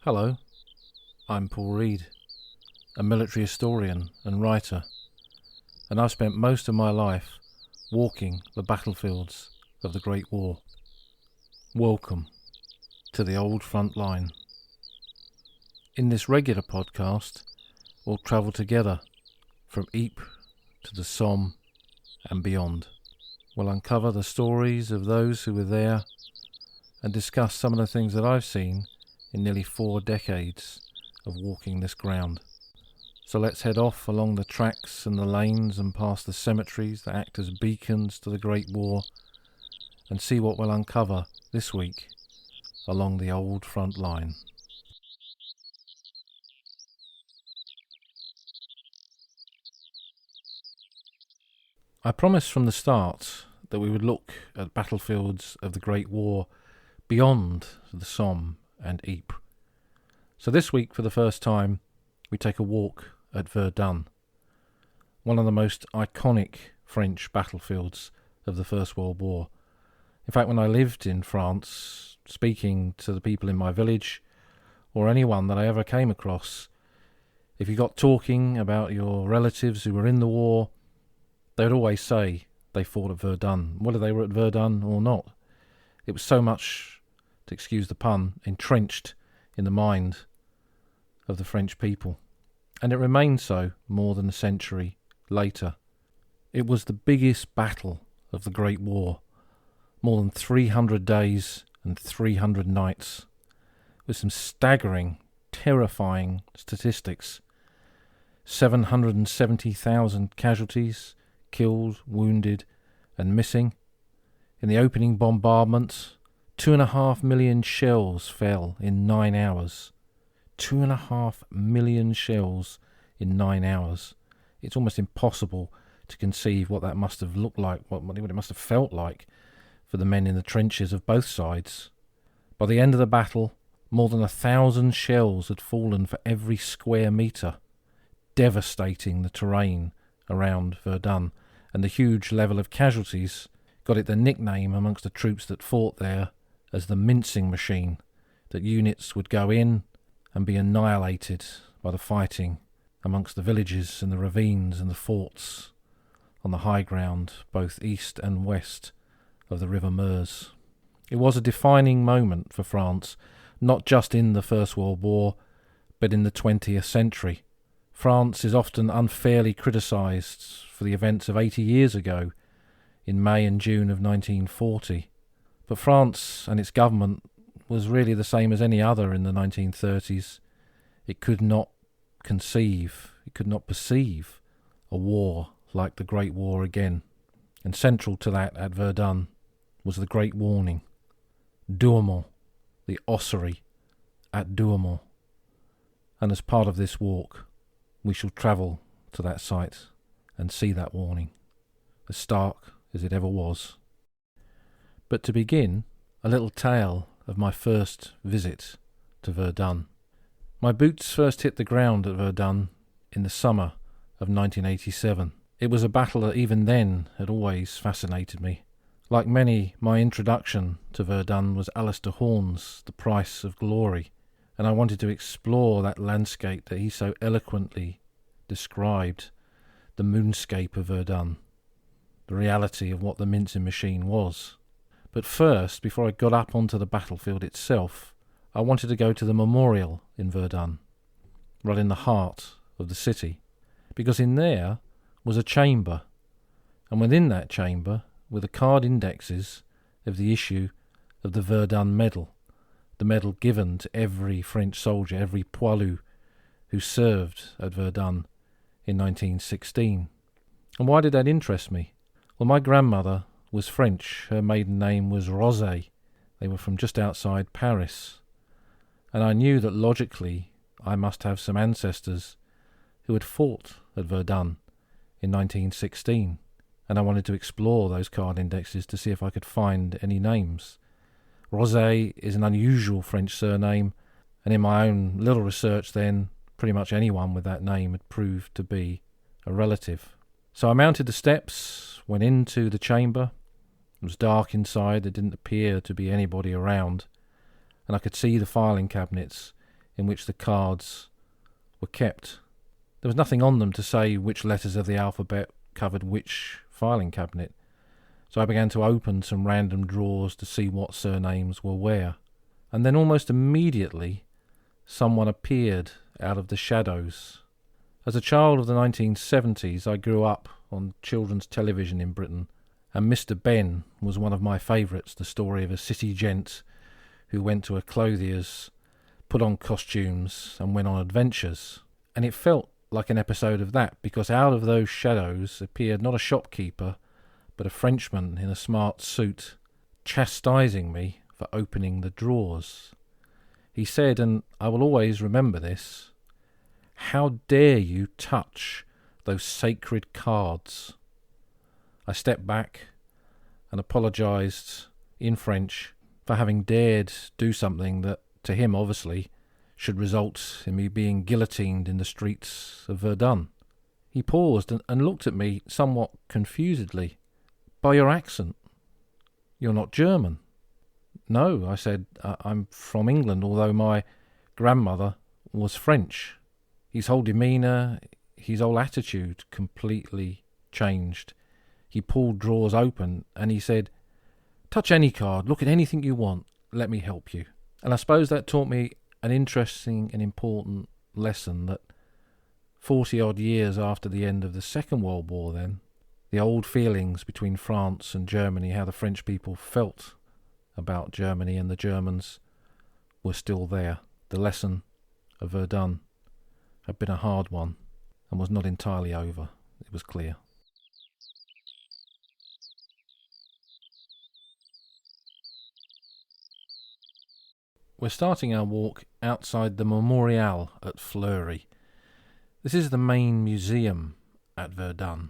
Hello, I'm Paul Reed, a military historian and writer, and I've spent most of my life walking the battlefields of the Great War. Welcome to the old front line. In this regular podcast, we'll travel together from Ypres to the Somme and beyond. We'll uncover the stories of those who were there and discuss some of the things that I've seen in nearly 4 decades of walking this ground. So let's head off along the tracks and the lanes and past the cemeteries that act as beacons to the Great War and see what we'll uncover this week along the old front line. I promised from the start that we would look at battlefields of the Great War beyond the Somme and Ypres. So this week, for the first time, we take a walk at Verdun, one of the most iconic French battlefields of the First World War. In fact, when I lived in France, speaking to the people in my village, or anyone that I ever came across, if you got talking about your relatives who were in the war, they would always say they fought at Verdun, whether they were at Verdun or not. It was so much, to excuse the pun, entrenched in the mind of the French people. And it remained so more than a century later. It was the biggest battle of the Great War, more than 300 days and 300 nights, with some staggering, terrifying statistics. 770,000 casualties, killed, wounded and missing. In the opening bombardment, 2.5 million shells fell in 9 hours. 2.5 million shells in 9 hours. It's almost impossible to conceive what that must have looked like, what it must have felt like for the men in the trenches of both sides. By the end of the battle, more than 1,000 shells had fallen for every square metre, devastating the terrain around Verdun, and the huge level of casualties got it the nickname amongst the troops that fought there as the mincing machine, that units would go in and be annihilated by the fighting amongst the villages and the ravines and the forts on the high ground, both east and west of the River Meuse. It was a defining moment for France, not just in the First World War, but in the 20th century. France is often unfairly criticised for the events of 80 years ago, in May and June of 1940. But France and its government was really the same as any other in the 1930s. It could not conceive, it could not perceive a war like the Great War again. And central to that at Verdun was the Great Warning. Douaumont, the ossuary at Douaumont. And as part of this walk, we shall travel to that site and see that warning, as stark as it ever was. But to begin, a little tale of my first visit to Verdun. My boots first hit the ground at Verdun in the summer of 1987. It was a battle that even then had always fascinated me. Like many, my introduction to Verdun was Alistair Horn's The Price of Glory, and I wanted to explore that landscape that he so eloquently described, the moonscape of Verdun, the reality of what the mincing machine was. But first, before I got up onto the battlefield itself, I wanted to go to the memorial in Verdun, right in the heart of the city, because in there was a chamber, and within that chamber were the card indexes of the issue of the Verdun medal, the medal given to every French soldier, every poilu who served at Verdun in 1916. And why did that interest me? Well, my grandmother was French. Her maiden name was Rosé. They were from just outside Paris. And I knew that logically I must have some ancestors who had fought at Verdun in 1916. And I wanted to explore those card indexes to see if I could find any names. Rosé is an unusual French surname, and in my own little research then, pretty much anyone with that name had proved to be a relative. So I mounted the steps, went into the chamber. It was dark inside, there didn't appear to be anybody around, and I could see the filing cabinets in which the cards were kept. There was nothing on them to say which letters of the alphabet covered which filing cabinet, so I began to open some random drawers to see what surnames were where. And then almost immediately someone appeared out of the shadows. As a child of the 1970s, I grew up on children's television in Britain, and Mr. Ben was one of my favourites, the story of a city gent who went to a clothier's, put on costumes and went on adventures. And it felt like an episode of that, because out of those shadows appeared not a shopkeeper, but a Frenchman in a smart suit, chastising me for opening the drawers. He said, and I will always remember this, "How dare you touch those sacred cards?" I stepped back and apologised in French for having dared do something that, to him obviously, should result in me being guillotined in the streets of Verdun. He paused and looked at me somewhat confusedly. "By your accent, you're not German." "No," I said, "I'm from England, although my grandmother was French." His whole demeanour, his whole attitude completely changed. He pulled drawers open and he said, "Touch any card, look at anything you want, let me help you." And I suppose that taught me an interesting and important lesson, that 40-odd years after the end of the Second World War then, the old feelings between France and Germany, how the French people felt about Germany and the Germans, were still there. The lesson of Verdun had been a hard one and was not entirely over, it was clear. We're starting our walk outside the Memorial at Fleury. This is the main museum at Verdun.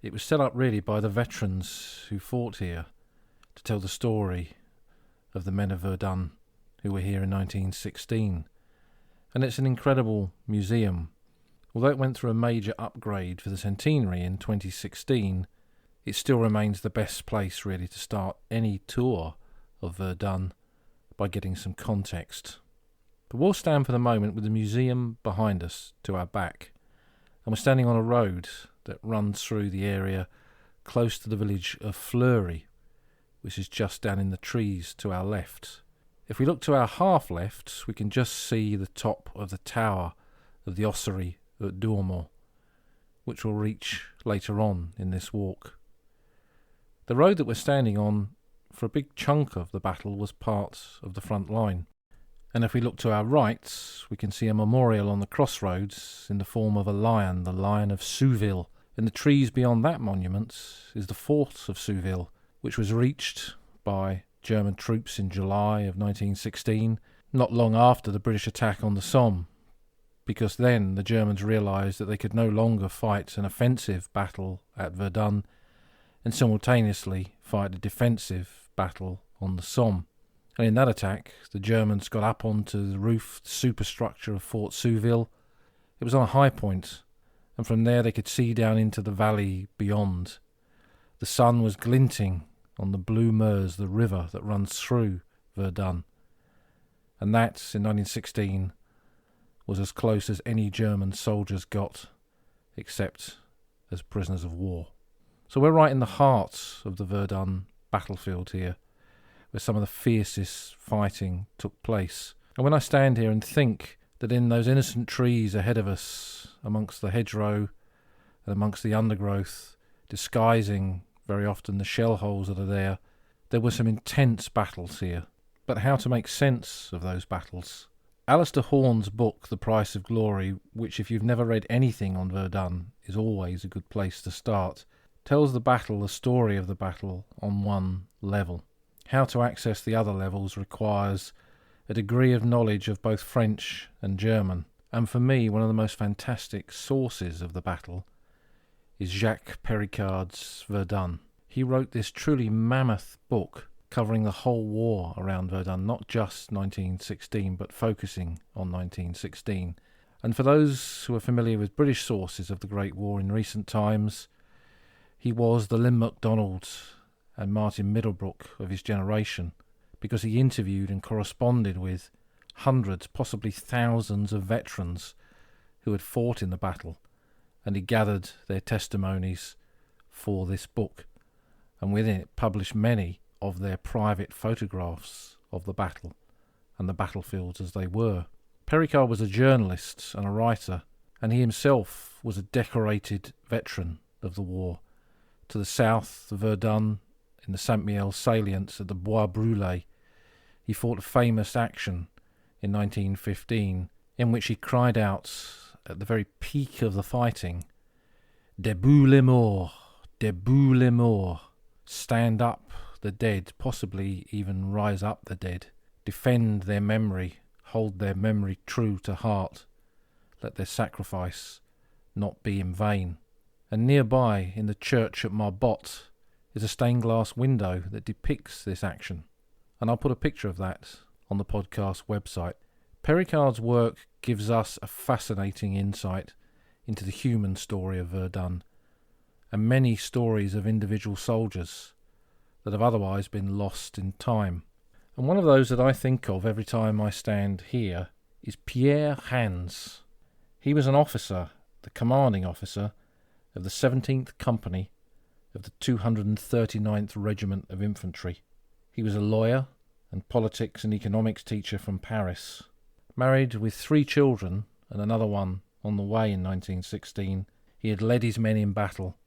It was set up really by the veterans who fought here to tell the story of the men of Verdun who were here in 1916. And it's an incredible museum. Although it went through a major upgrade for the centenary in 2016, it still remains the best place really to start any tour of Verdun by getting some context. But we'll stand for the moment with the museum behind us to our back, and we're standing on a road that runs through the area close to the village of Fleury, which is just down in the trees to our left. If we look to our half left, we can just see the top of the tower of the ossuary at Douaumont, which we'll reach later on in this walk. The road that we're standing on, for a big chunk of the battle, was part of the front line. And if we look to our right, we can see a memorial on the crossroads in the form of a lion, the Lion of Souville. In the trees beyond that monument is the fort of Souville, which was reached by German troops in July of 1916, not long after the British attack on the Somme, because then the Germans realised that they could no longer fight an offensive battle at Verdun and simultaneously fight a defensive battle on the Somme. And in that attack, the Germans got up onto the roofed superstructure of Fort Souville. It was on a high point, and from there they could see down into the valley beyond. The sun was glinting on the blue Meuse, the river that runs through Verdun. And that, in 1916, was as close as any German soldiers got, except as prisoners of war. So we're right in the heart of the Verdun battlefield here, where some of the fiercest fighting took place. And when I stand here and think that in those innocent trees ahead of us, amongst the hedgerow and amongst the undergrowth, disguising very often the shell holes that are there were some intense battles here. But how to make sense of those battles? Alistair Horn's book, The Price of Glory, which if you've never read anything on Verdun is always a good place to start, tells the story of the battle on one level. How to access the other levels requires a degree of knowledge of both French and German. And for me, one of the most fantastic sources of the battle is Jacques Péricard's Verdun. He wrote this truly mammoth book covering the whole war around Verdun, not just 1916, but focusing on 1916. And for those who are familiar with British sources of the Great War in recent times, he was the Lynn MacDonald and Martin Middlebrook of his generation, because he interviewed and corresponded with hundreds, possibly thousands of veterans who had fought in the battle, and he gathered their testimonies for this book, and within it published many of their private photographs of the battle and the battlefields as they were. Péricard was a journalist and a writer, and he himself was a decorated veteran of the war. To the south of Verdun, in the Saint-Mihiel salient at the Bois Brûlés, he fought a famous action in 1915 in which he cried out at the very peak of the fighting, "Debout les morts, debout les morts," stand up the dead, possibly even rise up the dead, defend their memory, hold their memory true to heart, let their sacrifice not be in vain. And nearby, in the church at Marbotte, is a stained glass window that depicts this action, and I'll put a picture of that on the podcast website. Péricard's work gives us a fascinating insight into the human story of Verdun, and many stories of individual soldiers that have otherwise been lost in time. And one of those that I think of every time I stand here is Pierre Hans. He was an officer, the commanding officer, of the 17th Company of the 239th Regiment of Infantry. He was a lawyer and politics and economics teacher from Paris. Married with 3 children and another one on the way in 1916, he had led his men in battle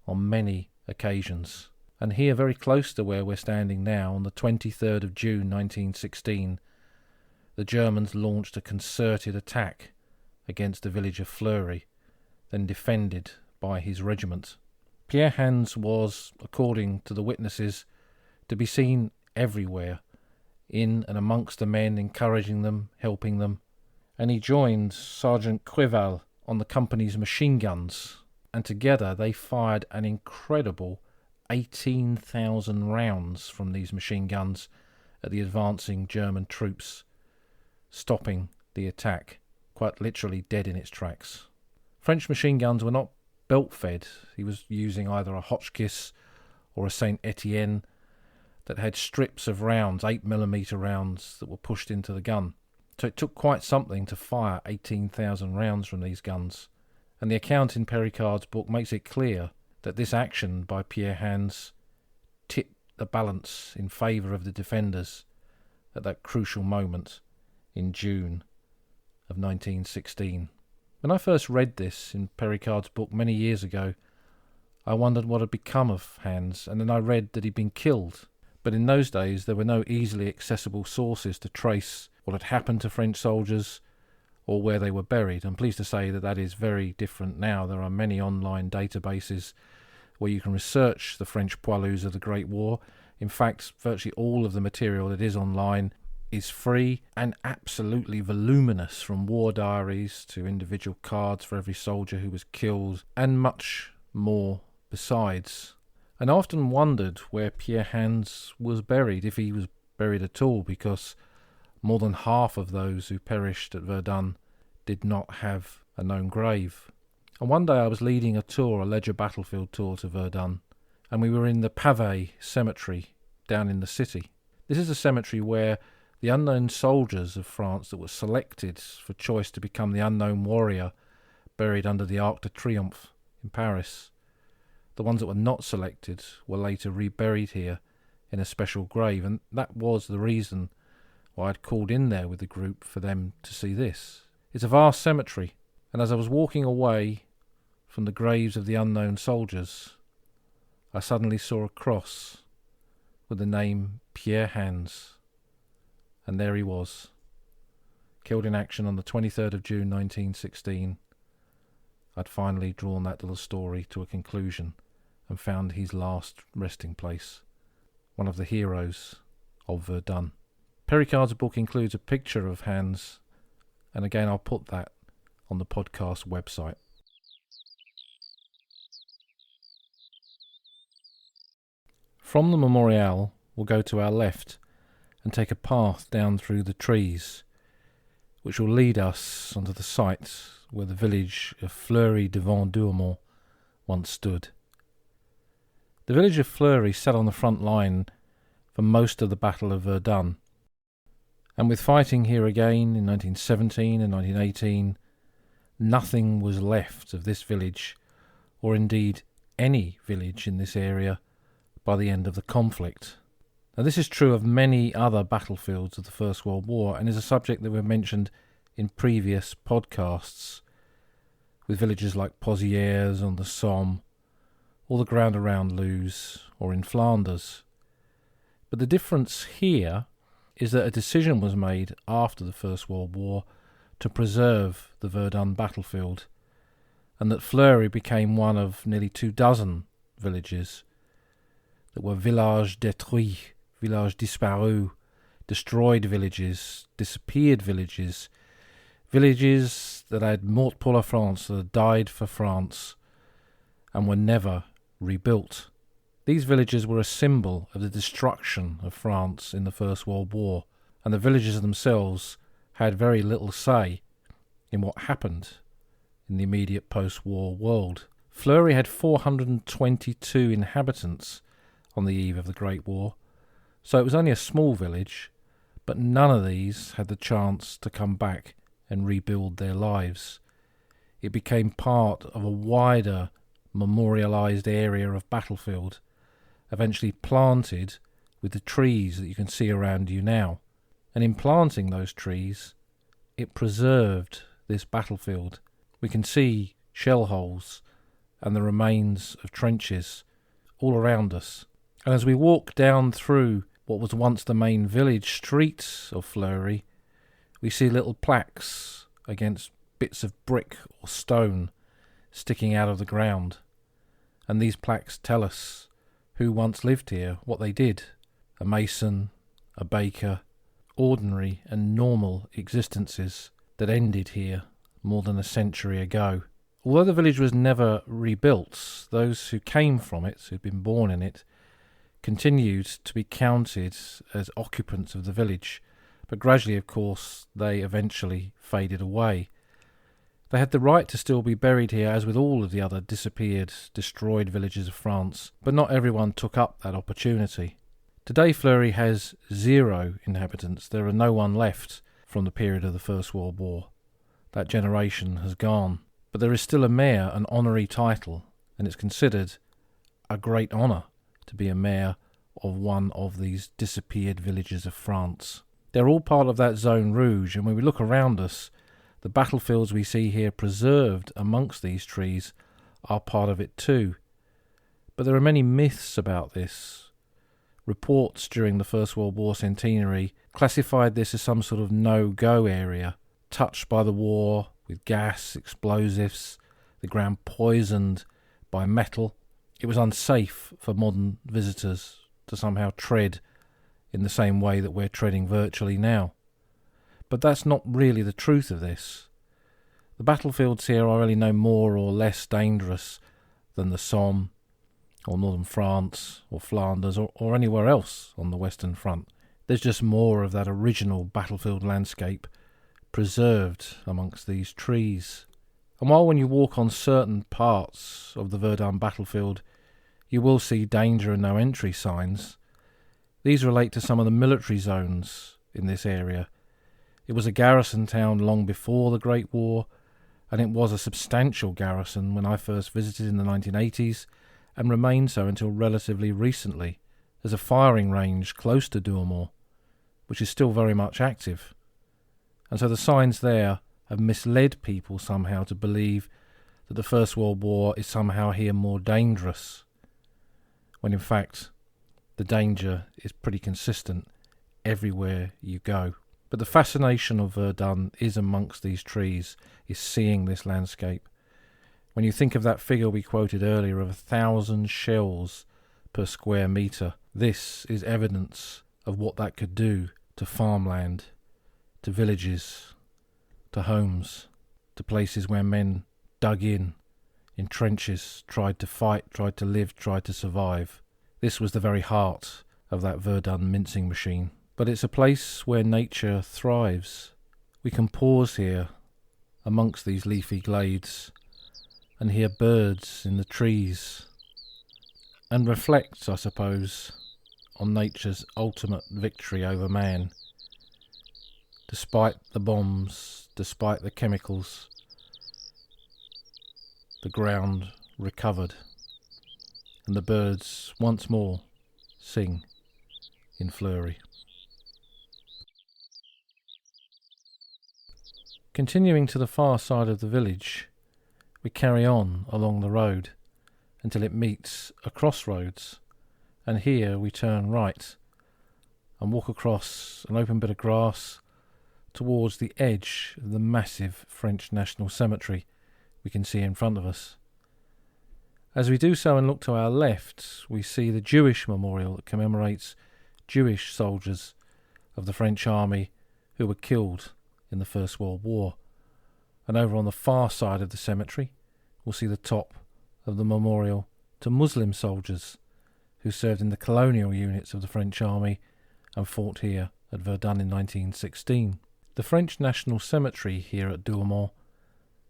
on many occasions. And here, very close to where we're standing now, on the 23rd of June 1916, the Germans launched a concerted attack against the village of Fleury, then defended by his regiment. Pierre Hans was, according to the witnesses, to be seen everywhere, in and amongst the men, encouraging them, helping them, and he joined Sergeant Creval on the company's machine guns, and together they fired an incredible 18,000 rounds from these machine guns at the advancing German troops, stopping the attack, quite literally dead in its tracks. French machine guns were not belt-fed. He was using either a Hotchkiss or a Saint Etienne that had strips of rounds, 8mm rounds, that were pushed into the gun. So it took quite something to fire 18,000 rounds from these guns. And the account in Péricard's book makes it clear that this action by Pierre Hans tipped the balance in favour of the defenders at that crucial moment in June of 1916. When I first read this in Péricard's book many years ago, I wondered what had become of Hans, and then I read that he'd been killed. But in those days there were no easily accessible sources to trace what had happened to French soldiers or where they were buried. I'm pleased to say that that is very different now. There are many online databases where you can research the French poilus of the Great War. In fact, virtually all of the material that is online is free and absolutely voluminous, from war diaries to individual cards for every soldier who was killed, and much more besides. And I often wondered where Pierre Hans was buried, if he was buried at all, because more than half of those who perished at Verdun did not have a known grave. And one day I was leading a tour, a leisure battlefield tour to Verdun, and we were in the Pavé cemetery down in the city. This is a cemetery where the unknown soldiers of France that were selected for choice to become the unknown warrior buried under the Arc de Triomphe in Paris. The ones that were not selected were later reburied here in a special grave, and that was the reason why I'd called in there with the group for them to see this. It's a vast cemetery, and as I was walking away from the graves of the unknown soldiers, I suddenly saw a cross with the name Pierre Hans. And there he was, killed in action on the 23rd of June 1916. I'd finally drawn that little story to a conclusion and found his last resting place, one of the heroes of Verdun. Péricard's book includes a picture of Hans, and again I'll put that on the podcast website. From the memorial, we'll go to our left and take a path down through the trees, which will lead us onto the site where the village of Fleury devant Douaumont once stood. The village of Fleury sat on the front line for most of the Battle of Verdun, And with fighting here again in 1917 and 1918, nothing was left of this village, or indeed any village in this area, by the end of the conflict. Now, this is true of many other battlefields of the First World War, and is a subject that we've mentioned in previous podcasts, with villages like Pozières on the Somme, or the ground around Loos, or in Flanders. But the difference here is that a decision was made after the First World War to preserve the Verdun battlefield, and that Fleury became one of nearly 24 villages that were villages détruits, villages disparus, destroyed villages, disappeared villages, villages that had mort pour la France, that had died for France, and were never rebuilt. These villages were a symbol of the destruction of France in the First World War, and the villages themselves had very little say in what happened in the immediate post-war world. Fleury had 422 inhabitants on the eve of the Great War, so it was only a small village, but none of these had the chance to come back and rebuild their lives. It became part of a wider memorialised area of battlefield, eventually planted with the trees that you can see around you now. And in planting those trees, it preserved this battlefield. We can see shell holes and the remains of trenches all around us. And as we walk down through what was once the main village streets of Fleury, we see little plaques against bits of brick or stone sticking out of the ground. And these plaques tell us who once lived here, what they did. A mason, a baker, ordinary and normal existences that ended here more than a century ago. Although the village was never rebuilt, those who came from it, who'd been born in it, continued to be counted as occupants of the village, but gradually, of course, they eventually faded away. They had the right to still be buried here, as with all of the other disappeared, destroyed villages of France, but not everyone took up that opportunity. Today Fleury has 0 inhabitants. There are no one left from the period of the First World War. That generation has gone. But there is still a mayor, an honorary title, and it's considered a great honour to be a mayor of one of these disappeared villages of France. They're all part of that zone rouge, and when we look around us, the battlefields we see here preserved amongst these trees are part of it too. But there are many myths about this. Reports during the First World War centenary classified this as some sort of no-go area, touched by the war with gas, explosives, the ground poisoned by metal. It was unsafe for modern visitors to somehow tread in the same way that we're treading virtually now. But that's not really the truth of this. The battlefields here are really no more or less dangerous than the Somme, or northern France, or Flanders, or anywhere else on the Western Front. There's just more of that original battlefield landscape preserved amongst these trees. And while when you walk on certain parts of the Verdun battlefield, you will see danger and no entry signs, these relate to some of the military zones in this area. It was a garrison town long before the Great War, and it was a substantial garrison when I first visited in the 1980s, and remained so until relatively recently. There's a firing range close to Douaumont, which is still very much active. And so the signs there have misled people somehow to believe that the First World War is somehow here more dangerous, when in fact the danger is pretty consistent everywhere you go. But the fascination of Verdun is amongst these trees, is seeing this landscape. When you think of that figure we quoted earlier of 1,000 shells per square metre, this is evidence of what that could do to farmland, to villages, to homes, to places where men dug in trenches, tried to fight, tried to live, tried to survive. This was the very heart of that Verdun mincing machine. But it's a place where nature thrives. We can pause here amongst these leafy glades and hear birds in the trees and reflect, I suppose, on nature's ultimate victory over man. Despite the bombs, despite the chemicals, the ground recovered, and the birds once more sing in Fleury. Continuing to the far side of the village, we carry on along the road until it meets a crossroads, and here we turn right and walk across an open bit of grass towards the edge of the massive French National Cemetery we can see in front of us. As we do so and look to our left, we see the Jewish memorial that commemorates Jewish soldiers of the French army who were killed in the First World War. And over on the far side of the cemetery, we'll see the top of the memorial to Muslim soldiers who served in the colonial units of the French army and fought here at Verdun in 1916. The French National Cemetery here at Douaumont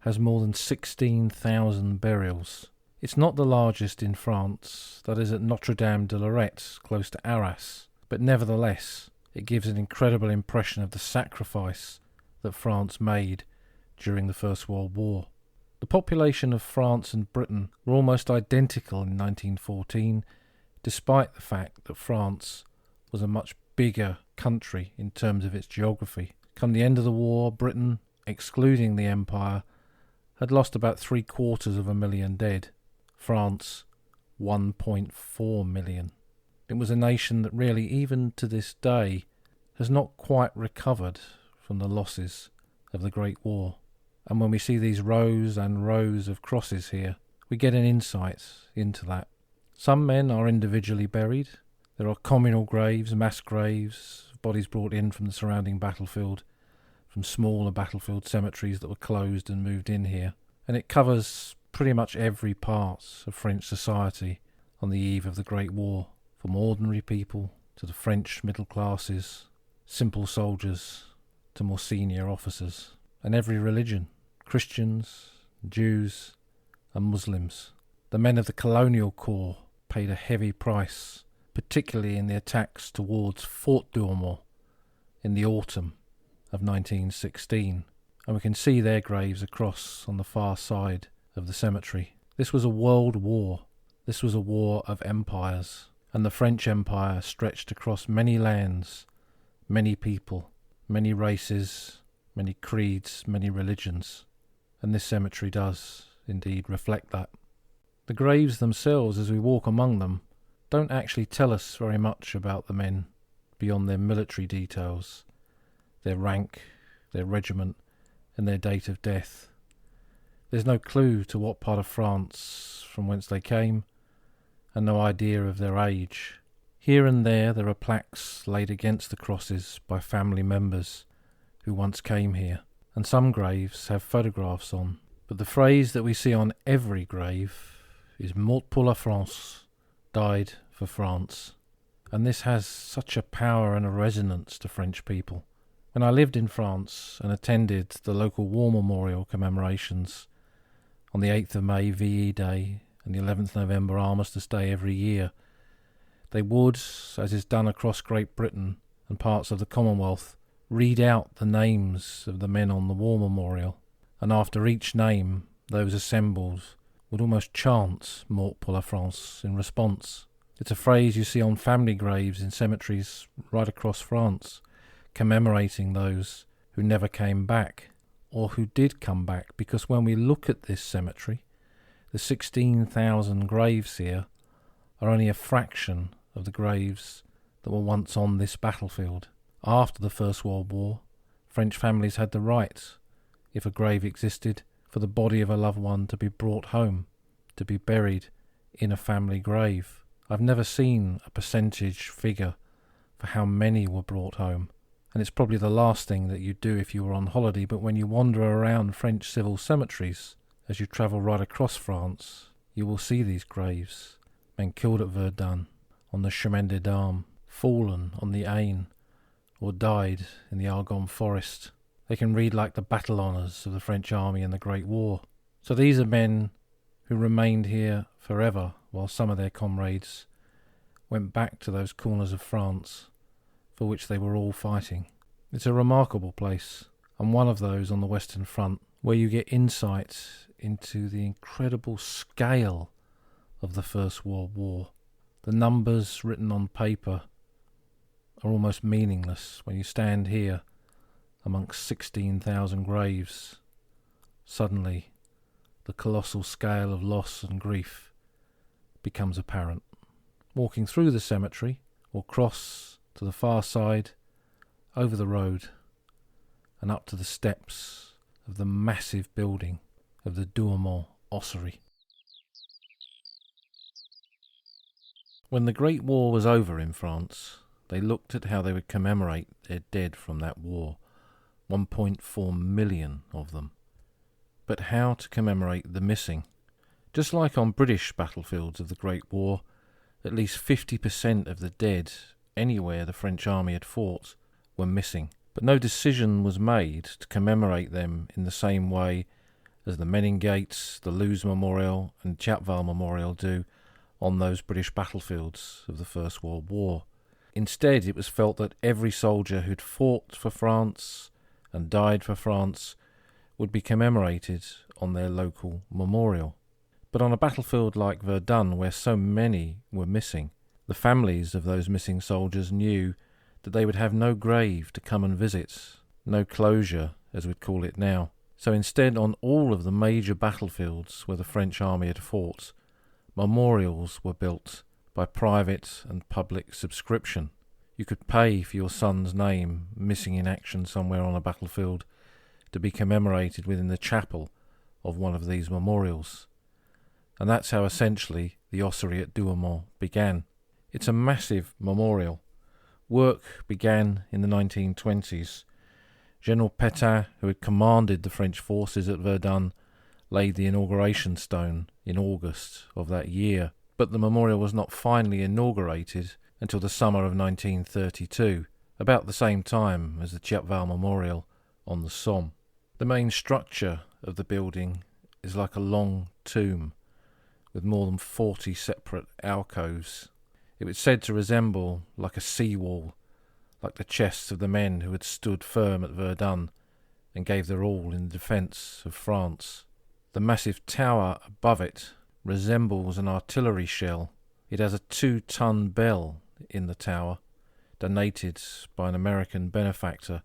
has more than 16,000 burials. It's not the largest in France, that is at Notre Dame de Lorette, close to Arras, but nevertheless it gives an incredible impression of the sacrifice that France made during the First World War. The population of France and Britain were almost identical in 1914, despite the fact that France was a much bigger country in terms of its geography. Come the end of the war, Britain, excluding the Empire, had lost about 750,000 dead. France, 1.4 million. It was a nation that really, even to this day, has not quite recovered from the losses of the Great War. And when we see these rows and rows of crosses here, we get an insight into that. Some men are individually buried. There are communal graves, mass graves, bodies brought in from the surrounding battlefield, from smaller battlefield cemeteries that were closed and moved in here. And it covers pretty much every part of French society on the eve of the Great War, from ordinary people to the French middle classes, simple soldiers to more senior officers, and every religion, Christians, Jews and Muslims. The men of the colonial corps paid a heavy price, particularly in the attacks towards Fort Douaumont in the autumn of 1916, and we can see their graves across on the far side of the cemetery. This was a world war. This was a war of empires, and the French Empire stretched across many lands, many people, many races, many creeds, many religions, and this cemetery does indeed reflect that. The graves themselves, as we walk among them, don't actually tell us very much about the men beyond their military details, their rank, their regiment, and their date of death. There's no clue to what part of France from whence they came, and no idea of their age. Here and there are plaques laid against the crosses by family members who once came here, and some graves have photographs on. But the phrase that we see on every grave is "Mort pour la France," died for France. And this has such a power and a resonance to French people. When I lived in France and attended the local war memorial commemorations on the 8th of May VE Day and the 11th November Armistice Day every year, they would, as is done across Great Britain and parts of the Commonwealth, read out the names of the men on the war memorial, and after each name those assembled would almost chant "Mort pour la France" in response. It's a phrase you see on family graves in cemeteries right across France, commemorating those who never came back, or who did come back, because when we look at this cemetery, the 16,000 graves here are only a fraction of the graves that were once on this battlefield. After the First World War, French families had the right, if a grave existed, for the body of a loved one to be brought home, to be buried in a family grave. I've never seen a percentage figure for how many were brought home, and it's probably the last thing that you'd do if you were on holiday, but when you wander around French civil cemeteries, as you travel right across France, you will see these graves. Men killed at Verdun, on the Chemin des Dames, fallen on the Aisne, or died in the Argonne forest. They can read like the battle honours of the French army in the Great War. So these are men who remained here forever, while some of their comrades went back to those corners of France for which they were all fighting. It's a remarkable place, and one of those on the Western Front where you get insight into the incredible scale of the First World War. The numbers written on paper are almost meaningless when you stand here amongst 16,000 graves. Suddenly, the colossal scale of loss and grief becomes apparent. Walking through the cemetery, or cross to the far side, over the road, and up to the steps of the massive building of the Douaumont ossuary. When the Great War was over in France, they looked at how they would commemorate their dead from that war, 1.4 million of them. But how to commemorate the missing? Just like on British battlefields of the Great War, at least 50% of the dead anywhere the French army had fought were missing. But no decision was made to commemorate them in the same way as the Menin Gates, the Loos Memorial and Chapval Memorial do on those British battlefields of the First World War. Instead, it was felt that every soldier who'd fought for France and died for France would be commemorated on their local memorial. But on a battlefield like Verdun, where so many were missing, the families of those missing soldiers knew that they would have no grave to come and visit, no closure, as we'd call it now. So instead, on all of the major battlefields where the French army had fought, memorials were built by private and public subscription. You could pay for your son's name missing in action somewhere on a battlefield to be commemorated within the chapel of one of these memorials. And that's how essentially the ossuary at Douaumont began. It's a massive memorial. Work began in the 1920s. General Pétain, who had commanded the French forces at Verdun, laid the inauguration stone in August of that year. But the memorial was not finally inaugurated until the summer of 1932, about the same time as the Chapval Memorial on the Somme. The main structure of the building is like a long tomb with more than 40 separate alcoves. It was said to resemble like a seawall, like the chests of the men who had stood firm at Verdun and gave their all in the defence of France. The massive tower above it resembles an artillery shell. It has a 2-ton bell in the tower, donated by an American benefactor,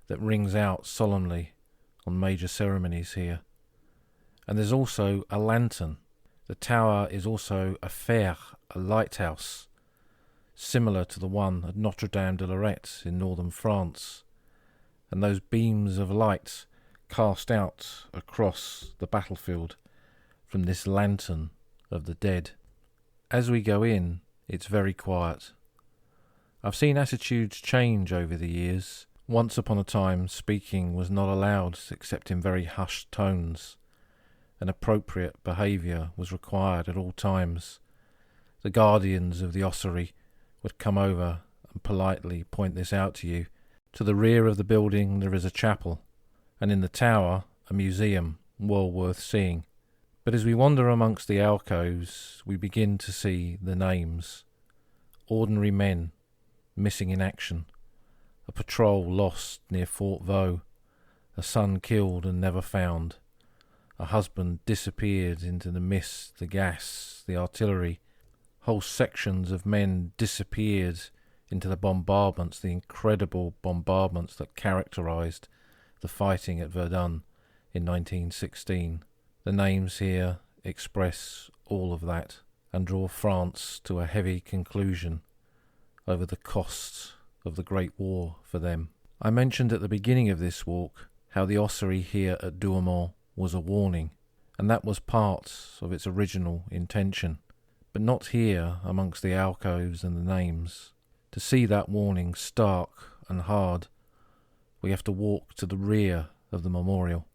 that rings out solemnly on major ceremonies here. And there's also a lantern. The tower is also a phare, a lighthouse, similar to the one at Notre Dame de Lorette in northern France. And those beams of light cast out across the battlefield from this lantern of the dead. As we go in, it's very quiet. I've seen attitudes change over the years. Once upon a time, speaking was not allowed except in very hushed tones, and appropriate behaviour was required at all times. The guardians of the ossuary would come over and politely point this out to you. To the rear of the building there is a chapel, and in the tower a museum well worth seeing. But as we wander amongst the alcoves, we begin to see the names. Ordinary men missing in action, a patrol lost near Fort Vaux, a son killed and never found, a husband disappeared into the mist, the gas, the artillery. Whole sections of men disappeared into the bombardments, the incredible bombardments that characterised the fighting at Verdun in 1916. The names here express all of that and draw France to a heavy conclusion over the costs of the Great War for them. I mentioned at the beginning of this walk how the ossuary here at Douaumont was a warning, and that was part of its original intention. But not here amongst the alcoves and the names. To see that warning stark and hard, we have to walk to the rear of the memorial,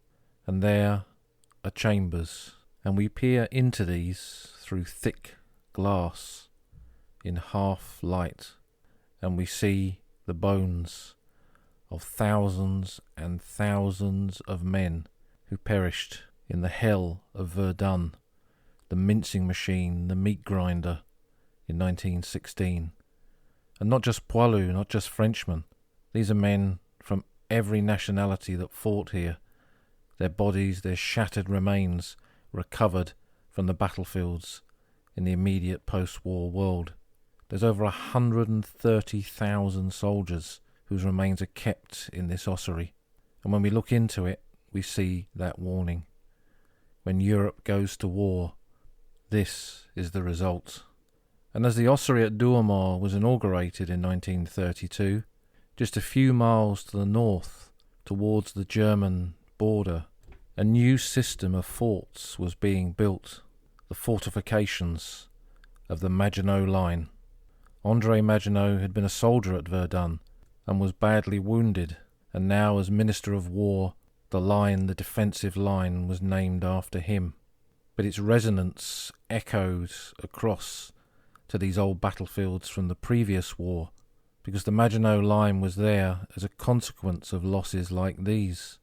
and there are chambers, and we peer into these through thick glass in half light, and we see the bones of thousands and thousands of men who perished in the hell of Verdun, the mincing machine, the meat grinder in 1916. And not just poilus, not just Frenchmen. These are men from every nationality that fought here. Their bodies, their shattered remains, recovered from the battlefields in the immediate post-war world. There's over 130,000 soldiers whose remains are kept in this ossuary. And when we look into it, we see that warning. When Europe goes to war, this is the result. And as the ossuary at Douaumont was inaugurated in 1932, just a few miles to the north, towards the German border, a new system of forts was being built, the fortifications of the Maginot Line. André Maginot had been a soldier at Verdun and was badly wounded, and now as Minister of War, the defensive line, was named after him. But its resonance echoed across to these old battlefields from the previous war, because the Maginot Line was there as a consequence of losses like these.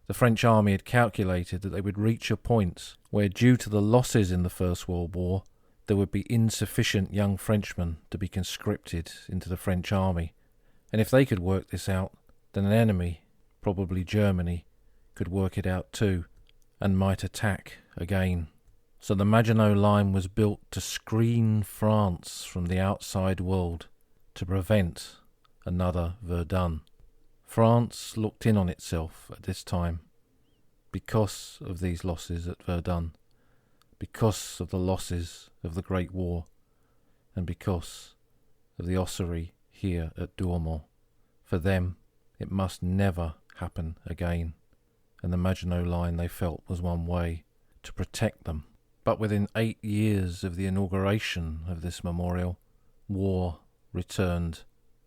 The French army had calculated that they would reach a point where, due to the losses in the First World War, there would be insufficient young Frenchmen to be conscripted into the French army. And if they could work this out, then an enemy, probably Germany, could work it out too, and might attack again. So the Maginot Line was built to screen France from the outside world, to prevent another Verdun. France looked in on itself at this time because of these losses at Verdun, because of the losses of the Great War, and because of the ossuary here at Douaumont. For them, it must never happen again, and the Maginot Line, they felt, was one way to protect them. But within 8 years of the inauguration of this memorial, war returned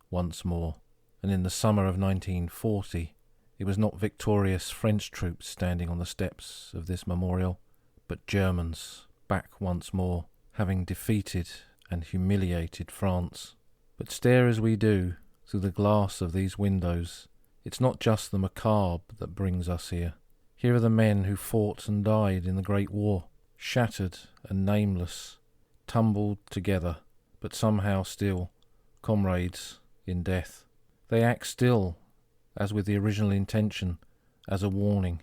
once more, and in the summer of 1940, it was not victorious French troops standing on the steps of this memorial, but Germans, back once more, having defeated and humiliated France. But stare as we do through the glass of these windows, it's not just the macabre that brings us here. Here are the men who fought and died in the Great War, shattered and nameless, tumbled together, but somehow still comrades in death. They act still, as with the original intention, as a warning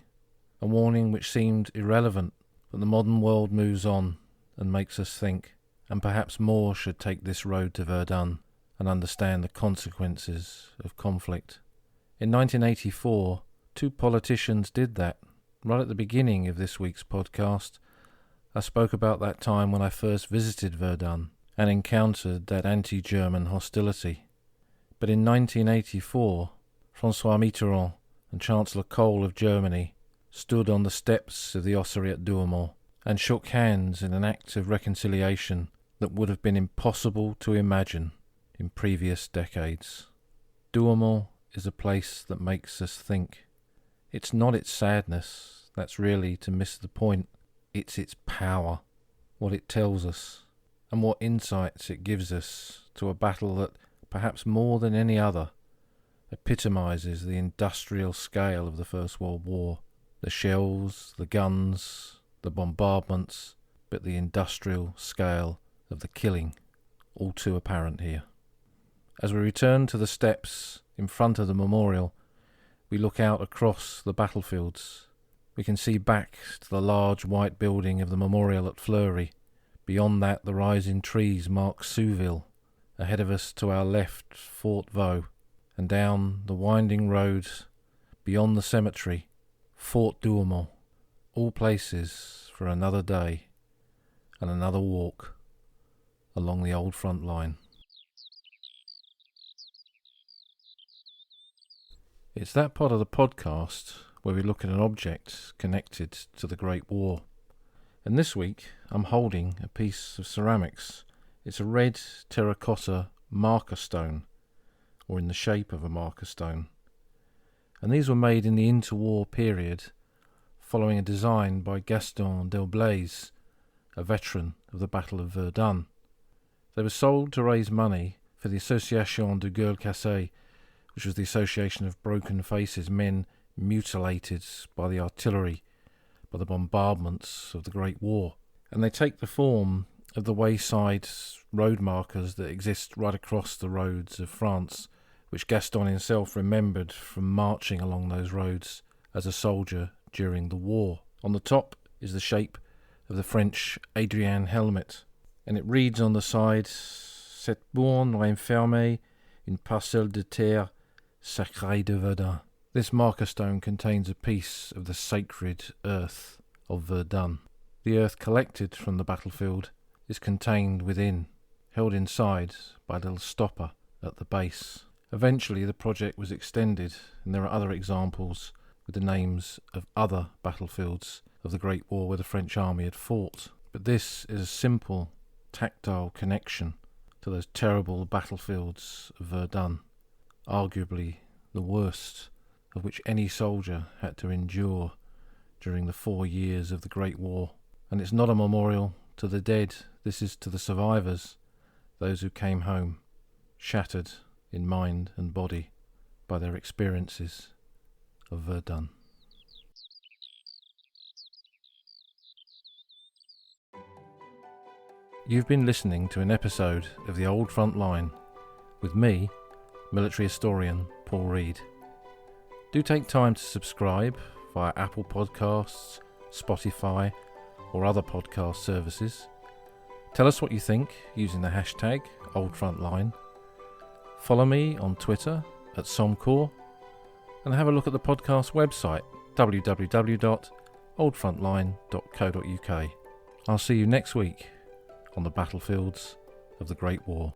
which seemed irrelevant, but the modern world moves on and makes us think, and perhaps more should take this road to Verdun and understand the consequences of conflict. In 1984, 2 politicians did that. Right at the beginning of this week's podcast, I spoke about that time when I first visited Verdun and encountered that anti-German hostility. But in 1984, François Mitterrand and Chancellor Kohl of Germany stood on the steps of the ossuary at Douaumont and shook hands in an act of reconciliation that would have been impossible to imagine in previous decades. Douaumont is a place that makes us think. It's not its sadness that's really to miss the point. It's its power, what it tells us, and what insights it gives us to a battle that, perhaps more than any other, epitomizes the industrial scale of the First World War. The shells, the guns, the bombardments, but the industrial scale of the killing, all too apparent here. As we return to the steps in front of the memorial, we look out across the battlefields. We can see back to the large white building of the memorial at Fleury. Beyond that, the rising trees mark Souville. Ahead of us, to our left, Fort Vaux, and down the winding road beyond the cemetery, Fort Douaumont. All places for another day and another walk along the old front line. It's that part of the podcast where we look at an object connected to the Great War. And this week I'm holding a piece of ceramics. It's a red terracotta marker stone, or in the shape of a marker stone. And these were made in the interwar period, following a design by Gaston Delblaze, a veteran of the Battle of Verdun. They were sold to raise money for the Association de Gueules Cassées, which was the association of broken faces, men mutilated by the artillery, by the bombardments of the Great War. And they take the form of the wayside road markers that exist right across the roads of France, which Gaston himself remembered from marching along those roads as a soldier during the war. On the top is the shape of the French Adrian helmet, and it reads on the side, Cette bourne renfermait une parcelle de terre sacrée de Verdun. This marker stone contains a piece of the sacred earth of Verdun. The earth collected from the battlefield is contained within, held inside by a little stopper at the base. Eventually the project was extended, and there are other examples with the names of other battlefields of the Great War where the French army had fought. But this is a simple, tactile connection to those terrible battlefields of Verdun, arguably the worst of which any soldier had to endure during the 4 years of the Great War. And it's not a memorial to the dead, this is to the survivors, those who came home, shattered in mind and body by their experiences of Verdun. You've been listening to an episode of The Old Front Line with me, military historian Paul Reed. Do take time to subscribe via Apple Podcasts, Spotify, or other podcast services. Tell us what you think using the hashtag OldFrontLine. Follow me on Twitter at Somcor, and have a look at the podcast website www.oldfrontline.co.uk. I'll see you next week on the battlefields of the Great War.